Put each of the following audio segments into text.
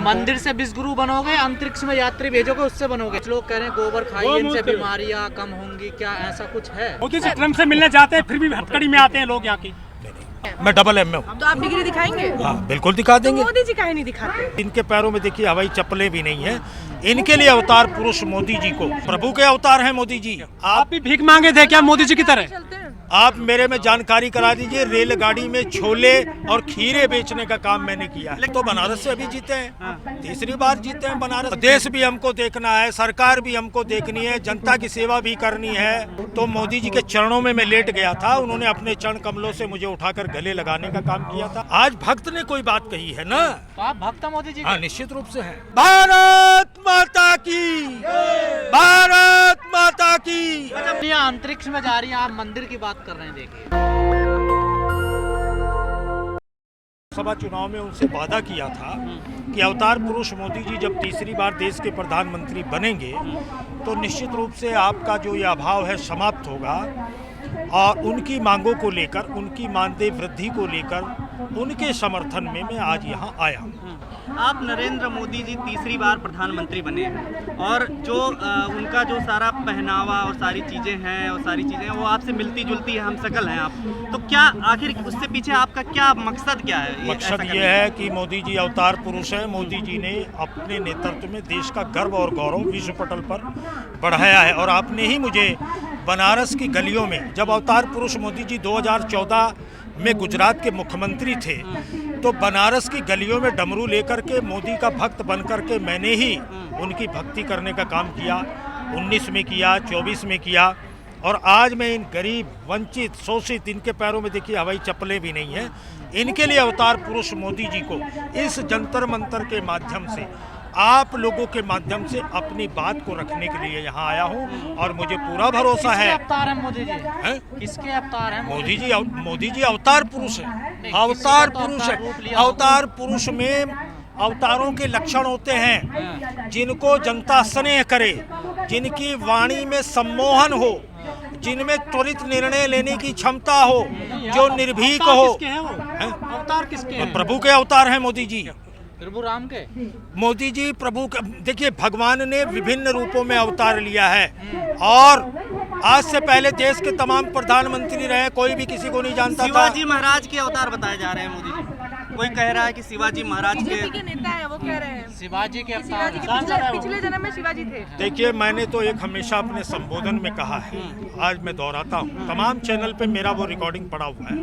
मंदिर से विश्वगुरु बनोगे, अंतरिक्ष में यात्री भेजोगे, उससे बनोगे। लोग कह रहे हैं गोबर खाइए, इनसे बीमारियां कम होंगी, क्या ऐसा कुछ है? मोदी जी ट्रम्प से मिलने जाते हैं, फिर भी हथकड़ी में आते हैं लोग यहाँ की। मैं डबल एम में हूँ। तो आप डिग्री दिखाएंगे? हाँ बिल्कुल दिखा देंगे। मोदी जी काहे नहीं दिखाते? इनके पैरों में देखिए हवाई चप्पलें भी नहीं है। इनके लिए अवतार पुरुष मोदी जी को, प्रभु के अवतार हैं मोदी जी। आप भी भीख मांगे थे क्या मोदी जी की तरह? चलते हैं। आप मेरे में जानकारी करा दीजिए, रेलगाड़ी में छोले और खीरे बेचने का काम मैंने किया है। तो बनारस से अभी जीते हैं, तीसरी बार जीते हैं बनारस। देश भी हमको देखना है, सरकार भी हमको देखनी है, जनता की सेवा भी करनी है। तो मोदी जी के चरणों में मैं लेट गया था, उन्होंने अपने चरण कमलों से मुझे उठाकर गले लगाने का काम किया था। आज भक्त ने कोई बात कही है ना, तो आप भक्त मोदी जी? हाँ निश्चित रूप से है। भारत माता की, भारत माता की। दुनिया अंतरिक्ष में जा रही है, आप मंदिर की बात कर रहे हैं। देखिए सभा चुनाव में उनसे वादा किया था कि अवतार पुरुष मोदी जी जब तीसरी बार देश के प्रधानमंत्री बनेंगे तो निश्चित रूप से आपका जो ये अभाव है समाप्त होगा। और उनकी मांगों को लेकर, उनकी मानदेय वृद्धि को लेकर, उनके समर्थन में मैं आज यहाँ आया हूँ। आप नरेंद्र मोदी जी तीसरी बार प्रधानमंत्री बने हैं और जो उनका जो सारा पहनावा और सारी चीज़ें हैं और सारी चीज़ें वो आपसे मिलती जुलती है, हम शकल हैं आप। तो क्या आखिर उससे पीछे आपका क्या मकसद क्या है? मकसद ये है कि मोदी जी अवतार पुरुष हैं। मोदी जी ने अपने नेतृत्व में देश का गर्व और गौरव विश्व पटल पर बढ़ाया है। और आपने ही मुझे बनारस की गलियों में, जब अवतार पुरुष मोदी जी 2014 में गुजरात के मुख्यमंत्री थे, तो बनारस की गलियों में डमरू लेकर के मोदी का भक्त बन करके मैंने ही उनकी भक्ति करने का काम किया। 19 में किया, 24 में किया। और आज मैं इन गरीब, वंचित, शोषित, इनके पैरों में देखिए हवाई चप्पलें भी नहीं है, इनके लिए अवतार पुरुष मोदी जी को इस जंतर मंतर के माध्यम से, आप लोगों के माध्यम से अपनी बात को रखने के लिए यहाँ आया हूँ। और मुझे पूरा भरोसा है। किसके अवतार हैं मोदी जी? हैं? किसके अवतार हैं मोदी जी अवतार पुरुष है। अवतार पुरुष है। अवतार पुरुष में अवतारों के लक्षण होते हैं, जिनको जनता स्नेह करे, जिनकी वाणी में सम्मोहन हो, जिनमें त्वरित निर्णय लेने की क्षमता हो, जो निर्भीक हो। अवतार किसके हैं? प्रभु के अवतार हैं मोदी जी। प्रभु राम के? मोदी जी प्रभु का, देखिए भगवान ने विभिन्न रूपों में अवतार लिया है। और आज से पहले देश के तमाम प्रधानमंत्री रहे, कोई भी किसी को नहीं जानता था। शिवाजी महाराज के अवतार बताए जा रहे हैं मोदी जी। कोई कह रहा है कि शिवाजी महाराज के नेता है, वो कह रहे हैं शिवाजी के अवतार। पिछले जन्म में शिवाजी थे। देखिए मैंने तो एक हमेशा अपने संबोधन में कहा है, आज मैं दोहराता हूँ, तमाम चैनल पे मेरा वो रिकॉर्डिंग पड़ा हुआ है।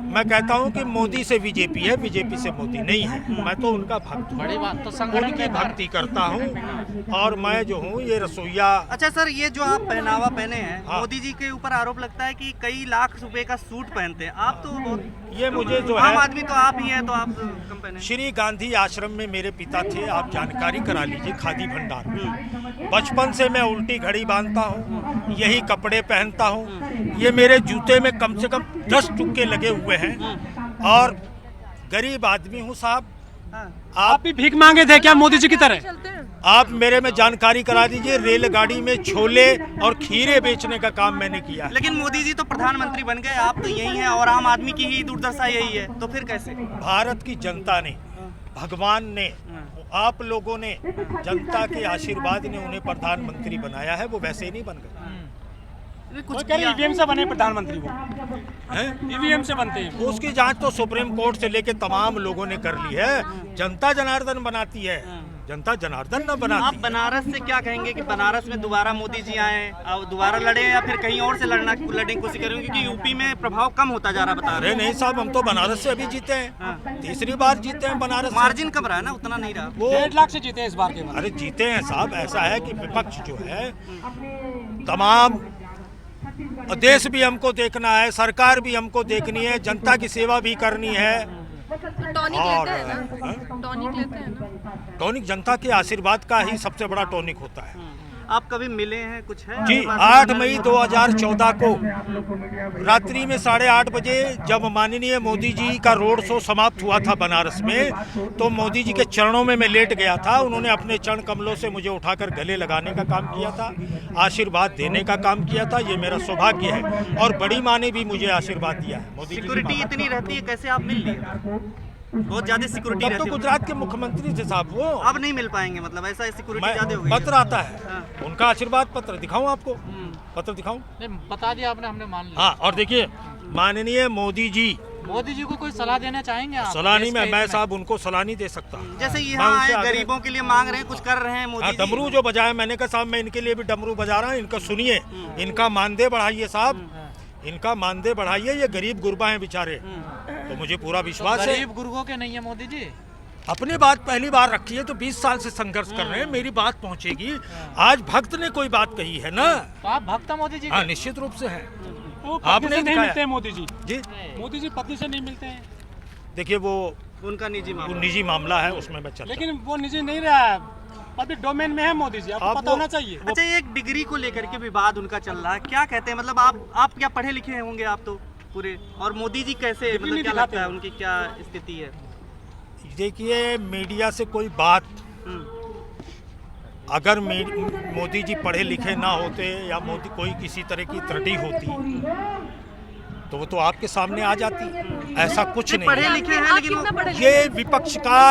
मैं कहता हूँ कि मोदी से बीजेपी है, बीजेपी से मोदी नहीं है। मैं तो उनका भक्त हूँ, बड़ी बात तो संगठन उनकी में भक्ति करता हूँ। और मैं जो हूँ ये रसोईया। अच्छा सर, ये जो आप पहनावा पहने हैं, हाँ। मोदी जी के ऊपर आरोप लगता है कि कई लाख रुपए का सूट पहनते हैं आप। तो बहुत ये मुझे जो आम है, आदमी तो आप ही हैं, तो आप कम पहने। श्री गांधी आश्रम में मेरे पिता थे, आप जानकारी करा लीजिए, खादी भंडार में। बचपन से मैं उल्टी घड़ी बांधता हूँ, यही कपड़े पहनता हूँ। ये मेरे जूते में कम से कम 10 टुक्के लगे हुए हैं। और गरीब आदमी हूँ साहब। आप भी भीख मांगे थे क्या मोदी जी की तरह? चलते हैं। आप मेरे में जानकारी करा दीजिए, रेलगाड़ी में छोले और खीरे बेचने का काम मैंने किया है। लेकिन मोदी जी तो प्रधानमंत्री बन गए, आप तो यही हैं और आम आदमी की ही दुर्दशा यही है, तो फिर कैसे? भारत की जनता ने, भगवान ने, आप लोगों ने, जनता के आशीर्वाद ने उन्हें प्रधानमंत्री बनाया है। वो वैसे ही नहीं बन गए। कुछ ईवीएम से बने प्रधानमंत्री वो हैं? ईवीएम से बनते हैं। उसकी जांच तो सुप्रीम कोर्ट से लेके तमाम लोगों ने कर ली है। जनता जनार्दन बनाती है, जनता जनार्दन न आप बनाती है। बनारस से क्या कहेंगे कि बनारस में दोबारा मोदी जी आए और दोबारा लड़े, या फिर कहीं और से लड़ने की कोशिश करेंगे? क्योंकि यूपी में प्रभाव कम होता जा रहा, बता रहे अरे नहीं साहब, हम तो बनारस से अभी जीते हैं, तीसरी बार जीते हैं बनारस से। मार्जिन कम रहा ना, उतना नहीं रहा। वो 1.5 लाख से जीते इस बार के। अरे जीते हैं साहब। ऐसा है कि विपक्ष जो है, तमाम देश भी हमको देखना है, सरकार भी हमको देखनी है, जनता की सेवा भी करनी है। टॉनिक और लेते हैं ना? टॉनिक लेते हैं ना? टॉनिक जनता के आशीर्वाद का ही सबसे बड़ा टॉनिक होता है। आप कभी मिले हैं, कुछ है? जी, 8 मई 2014 को रात्रि में 8:30 बजे जब माननीय मोदी जी का रोड शो समाप्त हुआ था बनारस में, तो मोदी जी के चरणों में मैं लेट गया था। उन्होंने अपने चरण कमलों से मुझे उठाकर गले लगाने का काम किया था, आशीर्वाद देने का काम किया था। ये मेरा सौभाग्य है। और बड़ी माँ ने भी मुझे आशीर्वाद दिया है। मोदी जी की सिक्योरिटी माँ। इतनी रहती है, कैसे आप मिल लिए? बहुत ज्यादा सिक्योरिटी अब तो रहती है। गुजरात के मुख्यमंत्री थे साहब वो। अब नहीं मिल पाएंगे, मतलब ऐसा सिक्योरिटी ज्यादा हो गई पत्र है। आता है हाँ। उनका आशीर्वाद पत्र दिखाऊं आपको, पत्र दिखाऊं? नहीं, बता दिया आपने, हमने मान लिया। हाँ, और देखिए माननीय मोदी जी, मोदी जी को कोई सलाह देना चाहेंगे आप? सलाह नहीं, देश के मैं हित में। साहब उनको सलाह नहीं दे सकता। जैसे मैं यहाँ उनसे आए आग्रह- गरीबों के लिए मांग रहे हैं, कुछ कर रहे हैं मोदी हाँ, जी। डमरू जो बजाए, मैंने कहा साहब मैं इनके लिए भी डमरू बजा रहा हूँ, इनका सुनिए, इनका मानदेय बढ़ाइए साहब, इनका मानदेय बढ़ाइए, ये गरीब गुरबा हैं बेचारे। तो मुझे पूरा विश्वास है। गरीब गुरुओं के नहीं है मोदी जी। अपनी बात पहली बार रखी है तो 20 साल से संघर्ष कर रहे हैं, मेरी बात पहुंचेगी। आज भक्त ने कोई बात कही है ना, तो आप भक्त हैं मोदी जी हाँ के? निश्चित रूप से है। वो आपने आपने नहीं दिखाया। मिलते हैं मोदी जी। जी मोदी जी पत्नी से नहीं मिलते हैं। देखिए वो उनका निजी वो मामला। निजी मामला है, उसमें मैं चर्चा लेकिन वो निजी नहीं रहा है, पब्लिक डोमेन में है मोदी जी, आपको आप पता वो- होना चाहिए। अच्छा, ये एक डिग्री को लेकर के विवाद उनका चल रहा है, क्या कहते हैं? मतलब आप क्या पढ़े लिखे होंगे आप तो पूरे, और मोदी जी कैसे, डिग्री मतलब नहीं क्या दिखाते लगता है हैं। उनकी क्या स्थिति है? देखिए मीडिया से कोई बात, हम्म, अगर मोदी जी पढ़े लिखे ना होते या मोदी कोई किसी तरह की त्रुटि होती तो वो तो आपके सामने आ जाती। ऐसा कुछ नहीं पढ़े है। लिखे हैं आप लेकिन कितना पढ़े लिखे? ये विपक्ष का,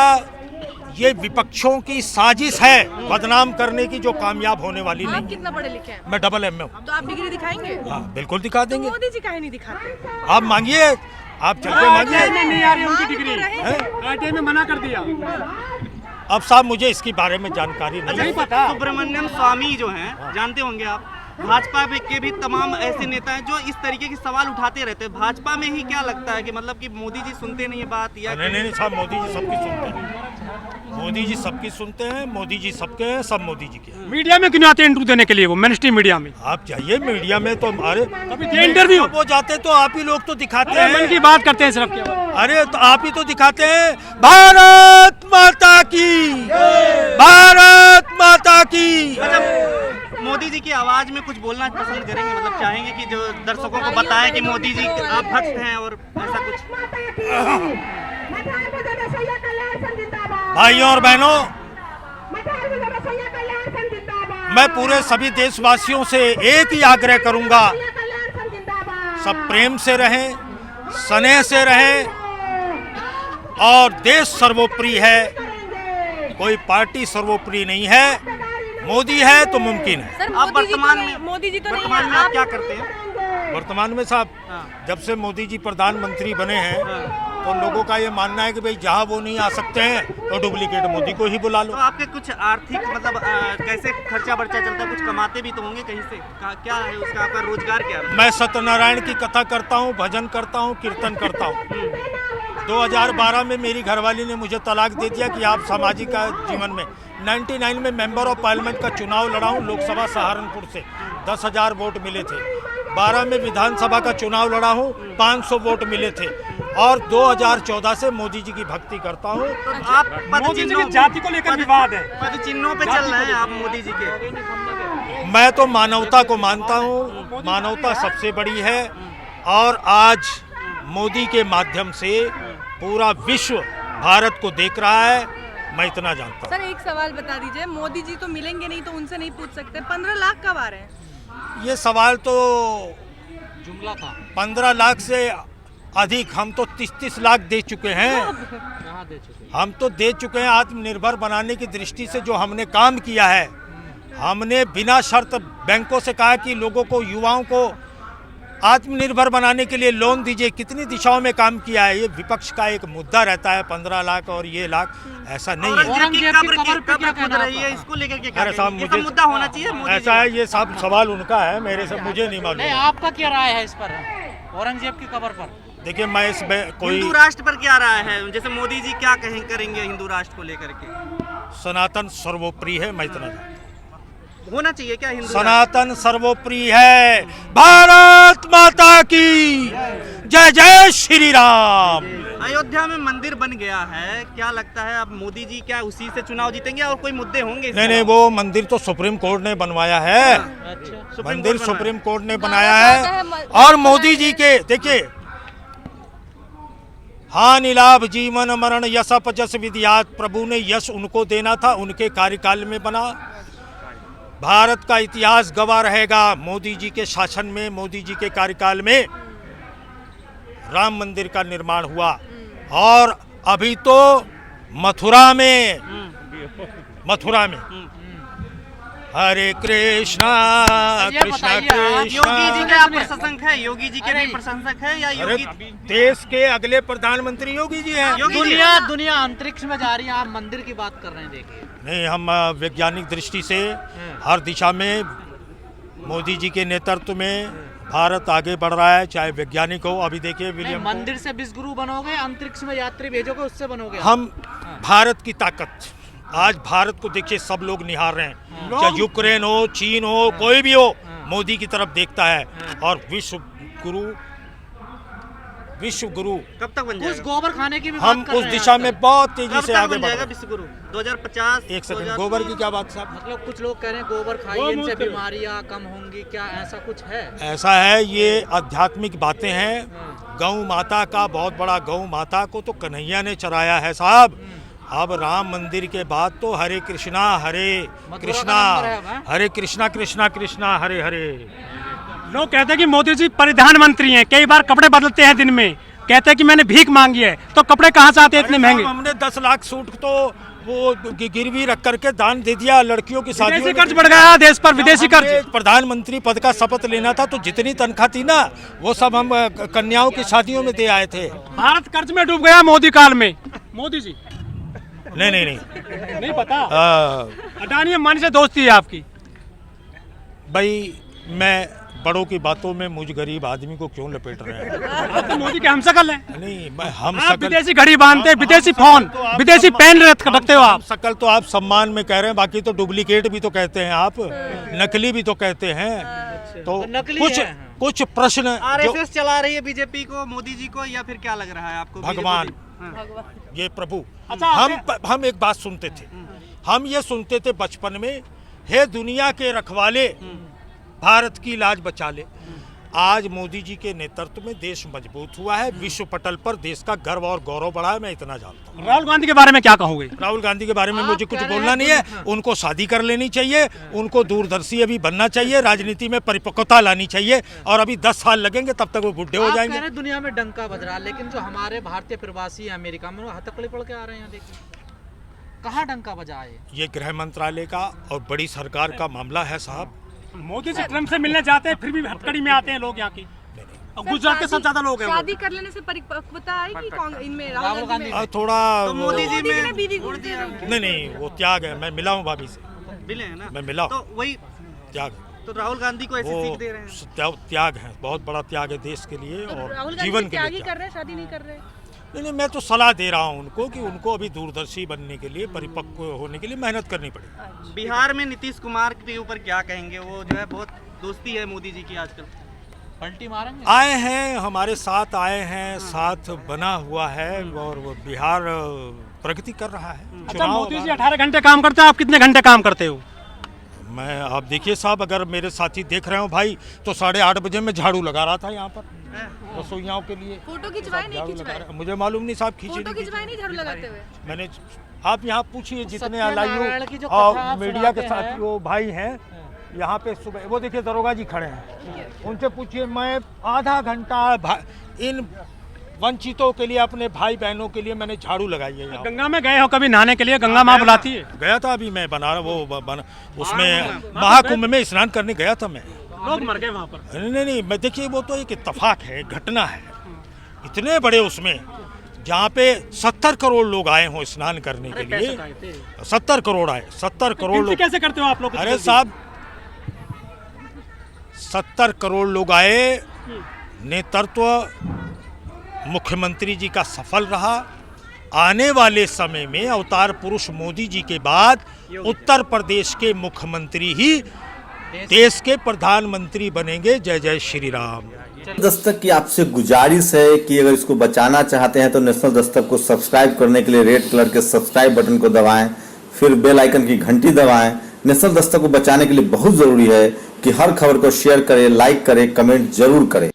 ये विपक्षों की साजिश है बदनाम करने की, जो कामयाब होने वाली आप नहीं। कितना पढ़े लिखे हैं? मैं डबल एम हूँ। तो आप डिग्री दिखाएंगे? हाँ बिल्कुल दिखा तो देंगे। मोदी जी काहे नहीं दिखाते? आप मांगिए, आप चल के मांगिए। ITI में नहीं आ रही उनकी मांग तो डिग्री, रहे हैं? ITI में मना कर दिया। अब साहब मुझे इसके बारे में जानकारी नहीं नहीं है। पता। सुब्रमण्यम स्वामी जो हैं, जानते होंगे आप, भाजपा के भी तमाम ऐसे नेता हैं जो इस तरीके के सवाल उठाते रहते हैं। भाजपा में ही क्या लगता है कि मतलब कि मोदी जी सुनते नहीं है बात, या नहीं नहीं नहीं साहब, मोदी जी सबकी सुनते हैं, मोदी जी सबकी सुनते हैं, मोदी जी सबके हैं, सब मोदी जी के हैं। मीडिया में क्यों नहीं आते इंटरव्यू देने के लिए, वो मेन स्ट्रीम मीडिया में? आप जाइए मीडिया में तो हमारे ये इंटरव्यू वो जाते तो आप ही लोग तो दिखाते मन की हैं। बात करते हैं सिर्फ केवल। अरे तो आप ही तो दिखाते हैं। भारत माता की, भारत माता की। अच्छा, मोदी जी की आवाज में कुछ बोलना पसंद करेंगे, मतलब चाहेंगे कि जो दर्शकों को बताएं कि मोदी जी आप भक्त हैं और ऐसा कुछ? भाइयों और बहनों, मैं पूरे सभी देशवासियों से एक ही आग्रह करूंगा, सब प्रेम से रहें, स्नेह से रहें, और देश सर्वोपरि है, कोई पार्टी सर्वोपरि नहीं है। मोदी है तो मुमकिन है। सर आप मोदी जी तो वर्तमान नहीं, में मोदी जी तो नहीं वर्तमान है, में आप आप क्या करते हैं? वर्तमान में साहब हाँ। जब से मोदी जी प्रधानमंत्री बने हैं तो लोगों का ये मानना है कि भाई जहाँ वो नहीं आ सकते हैं तो डुप्लीकेट मोदी को ही बुला लो। तो आपके कुछ आर्थिक मतलब कैसे खर्चा बर्चा चलता है? कुछ कमाते भी तो होंगे कहीं से, क्या है उसका, आपका रोजगार क्या है? मैं सत्यनारायण की कथा करता हूँ, भजन करता हूँ, कीर्तन करता हूँ। 2012 में मेरी घरवाली ने मुझे तलाक दे दिया कि आप सामाजिक जीवन में। 99 में मेंबर ऑफ पार्लियामेंट का चुनाव लड़ा हूँ लोकसभा सहारनपुर से, 10,000 वोट मिले थे। 12 में विधानसभा का चुनाव लड़ा हूँ, 500 वोट मिले थे। और 2014 से मोदी जी की भक्ति करता हूँ। तो आप मोदी जी की जाति को लेकर विवाद है। पद चिन्हों पे चल रहे हैं आप मोदी जी के। मैं तो मानवता को मानता हूँ, मानवता सबसे बड़ी है, और आज मोदी के माध्यम से पूरा विश्व भारत को देख रहा है, मैं इतना जानता हूँ। सर एक सवाल बता दीजिए, मोदी जी तो मिलेंगे नहीं तो उनसे नहीं पूछ सकते, 15 लाख कब आ रहे हैं? ये सवाल तो जुमला था। 15 लाख से अधिक, हम तो 30 लाख दे चुके हैं। कहाँ दे चुके? हम तो दे चुके हैं। आत्मनिर्भर बनाने की दृष्टि से जो हमने काम किया है, हमने बिना शर्त बैंकों से कहा कि लोगों को, युवाओं को आत्मनिर्भर बनाने के लिए लोन दीजिए। कितनी दिशाओं में काम किया है। ये विपक्ष का एक मुद्दा रहता है 15 लाख और ये लाख, ऐसा नहीं है। औरंगजेब की औरंगजेब की कब्र कब्र पे क्या खुद कहना रही है, आपका? इसको लेकर के क्या अरे साहब कहेंगे? ये सब मुझे मुद्दा होना चाहिए मोदी ऐसा जी है, ये सब सवाल उनका है, मेरे से मुझे नहीं नहीं, मालूम। आपका क्या राय है इस पर, औरंगजेब की कब्र पर? देखिए मैं इस कोई हिंदू राष्ट्र पर क्या राय है? जैसे मोदी जी क्या करेंगे हिंदू राष्ट्र को लेकर के? सनातन सर्वोपरि है, मैं इतना जानता हूं। होना चाहिए क्या हिंदू राष्ट्र? सनातन सर्वोपरि है। भारत माता की जय, जय श्री राम। अयोध्या में मंदिर बन गया है, क्या लगता है अब मोदी जी क्या उसी से चुनाव जीतेंगे और कोई मुद्दे होंगे इसके नहीं नहीं, अलावा? वो मंदिर तो सुप्रीम कोर्ट ने बनवाया है। अच्छा, मंदिर कोर्ट सुप्रीम बनवाया। कोर्ट ने बनाया है। और मोदी जी के देखिए, हानि लाभ जीवन मरण यश अपजस विधियात, प्रभु ने यश उनको देना था, उनके कार्यकाल में बना। भारत का इतिहास गवाह रहेगा, मोदी जी के शासन में, मोदी जी के कार्यकाल में राम मंदिर का निर्माण हुआ। और अभी तो मथुरा में हरे कृष्णा ये कृष्णा बताइए आप, कृष्णा। योगी जी के आप प्रशंसक है, योगी जी के भी प्रशंसक है या अरे योगी देश के अगले प्रधानमंत्री योगी जी हैं। योगी जी दुनिया अंतरिक्ष में जा रही है, आप मंदिर की बात कर रहे हैं। देखिए नहीं, हम वैज्ञानिक दृष्टि से हर दिशा में मोदी जी के नेतृत्व में भारत आगे बढ़ रहा है, चाहे वैज्ञानिक हो। अभी देखिए नहीं, विलियम मंदिर से विश्वगुरु बनोगे, अंतरिक्ष में यात्री भेजोगे, उससे बनोगे आप। हम भारत की ताकत, आज भारत को देखिए सब लोग निहार रहे हैं, चाहे यूक्रेन हो, चीन हो, कोई भी हो, मोदी की तरफ देखता है। और विश्व गुरु कब तक बन उस जाएगा? गोबर खाने की भी हम बात कर उस रहे हैं दिशा आप। में बहुत तेजी कब से तक आगे बन बढ़ जाएगा रहे विश्व गुरु? 2050? हैं। एक सेकंड, गोबर की क्या बात साहब? मतलब कुछ लोग कह रहे हैं गोबर खाइए, इनसे बीमारियां कम होंगी, क्या ऐसा कुछ है? ऐसा है, ये आध्यात्मिक बातें हैं। गौ माता का बहुत बड़ा, गौ माता को तो कन्हैया ने चराया है साहब। अब राम मंदिर के बाद तो हरे कृष्णा कृष्णा कृष्णा कृष्णा हरे हरे। लोग कहते हैं कि मोदी जी प्रधानमंत्री हैं, कई बार कपड़े बदलते हैं दिन में, कहते हैं कि मैंने भीख मांगी है, तो कपड़े कहाँ से आते हैं इतने अरे महंगे? साहब, हमने 10 लाख सूट तो वो गिरवी रख करके दान दे दिया लड़कियों की शादियों विदेशी में। कर्ज बढ़ गया देश पर, विदेशी जब हमने कर्ज। प्रधानमंत्री पद का शपथ लेना था तो जितनी तनख्वाह थी ना, वो सब हम कन्याओं की शादियों में दे आए थे। भारत कर्ज में डूब गया मोदी काल में। मोदी जी नहीं पता। आ, अडानी अंबानी से दोस्ती है आपकी? भाई मैं बड़ों की बातों में मुझ गरीब आदमी को क्यों लपेट रहे हैं? आप तो मोदी के हमशक्ल हैं। नहीं, मैं हम आप शकल विदेशी घड़ी बांधते, विदेशी फोन, विदेशी पेन रखते हो आप। शकल तो आप सम्मान में कह रहे हैं, बाकी तो डुप्लीकेट भी तो कहते हैं आप, नकली भी तो कहते हैं। तो नकली कुछ है। कुछ प्रश्न जो आरएसएस चला रही है बीजेपी को, मोदी जी को, या फिर क्या लग रहा है आपको? भगवान, हाँ। ये प्रभु। अच्छा, हम एक बात सुनते थे, हम ये सुनते थे बचपन में, हे दुनिया के रखवाले भारत की लाज बचा ले। आज मोदी जी के नेतृत्व में देश मजबूत हुआ है, विश्व पटल पर देश का गर्व और गौरव बढ़ा है, मैं इतना जानता हूँ। राहुल गांधी के बारे में क्या कहोगे? राहुल गांधी के बारे में आप मुझे कुछ कह रहे बोलना हैं नहीं है। उनको शादी कर लेनी चाहिए, उनको दूरदर्शी अभी बनना चाहिए, राजनीति में परिपक्वता लानी चाहिए, और अभी 10 साल लगेंगे तब तक वो बुढ़े हो आप कह जाएंगे। रहे हैं दुनिया में डंका बज रहा है, लेकिन जो हमारे भारतीय प्रवासी हैं अमेरिका में, वो हथकड़ी पड़ के आ रहे हैं। देखिए कहाँ डंका बजा है? ये गृह मंत्रालय का और बड़ी सरकार का मामला है साहब। मोदी जी ट्रम्प से मिलने जाते हैं, फिर भी हथकड़ी में आते हैं लोग यहाँ की। और गुजरात के सब ज्यादा लोग हैं वो। शादी कर लेने से परिपक्वता आएगी इनमें, राहुल राहुल गांधी गांधी में? थोड़ा तो मोदी जी मोदी जी ने में बीवी गुड़ को दिया नहीं, वो त्याग है। मैं मिला हूँ भाभी से, मिले हैं ना, मैं मिला हूँ। तो वही, त्याग, तो राहुल गांधी को ऐसी वो सीख दे रहे हैं। त्याग है, बहुत बड़ा त्याग है देश के लिए और राहुल गांधी जीवन के त्याग ही लिए। कर रहे हैं, शादी नहीं कर रहे। नहीं, मैं तो सलाह दे रहा हूँ उनको कि उनको अभी दूरदर्शी बनने के लिए, परिपक्व होने के लिए मेहनत करनी पड़ेगी। बिहार में नीतीश कुमार के ऊपर क्या कहेंगे? वो जो है बहुत दोस्ती है मोदी जी की आजकल। पलटी मारेंगे? आए हैं, हमारे साथ आए हैं, साथ बना हुआ है और वो बिहार प्रगति कर रहा है। अच्छा, चुनाव मोदी जी 18 घंटे काम करते हैं, आप कितने घंटे काम करते हो? मैं, आप देखिए साहब, अगर मेरे साथी देख रहे हो भाई, तो 8:30 बजे मैं झाड़ू लगा रहा था यहाँ पर रसोइयाओं के लिए। फोटो खिंचवाए नहीं झाड़ू लगा खिंचवाए? रहा- मुझे मालूम नहीं साहब, खींचे फोटो नहीं खिंचवाए नहीं झाड़ू लगाते हुए? मैंने, आप यहाँ पूछिए जितने सत्यनारायण की जो अलायू और कथा आप मीडिया के सुनाते साथ हैं। वो भाई हैं यहाँ पे, सुबह वो देखिए दरोगा जी खड़े हैं, उनसे पूछिए। मैं आधा घंटा इन वंचितों के लिए, अपने भाई बहनों के लिए मैंने झाड़ू लगाई है यहाँ। गंगा में गए हो कभी नहाने के लिए? गंगा माँ बुलाती है। गया था अभी मैं उसमें महाकुंभ में स्नान करने गया था मैं। लोग मर गए वहाँ पर। नहीं, मैं देखिए, वो तो एक इत्तेफाक है, घटना है। इतने बड़े उसमें, जहाँ पे 70 करोड़ लोग आए हों स्नान करने के लिए, 70 करोड़ आए, 70 करोड़ लोग। कैसे करते हो आप लोग? अरे साहब, 70 करोड़ लोग आए, नेतृत्व मुख्यमंत्री जी का सफल रहा। आने वाले समय में अवतार पुरुष मोदी जी के बाद उत्तर प्रदेश के मुख्यमंत्री ही देश के प्रधानमंत्री बनेंगे। जय जय श्री राम। दस्तक की आपसे गुजारिश है कि अगर इसको बचाना चाहते हैं तो नेशनल दस्तक को सब्सक्राइब करने के लिए रेड कलर के सब्सक्राइब बटन को दबाएं, फिर बेल आइकन की घंटी दबाएं। नेशनल दस्तक को बचाने के लिए बहुत जरूरी है कि हर खबर को शेयर करें, लाइक करें, कमेंट जरूर करें।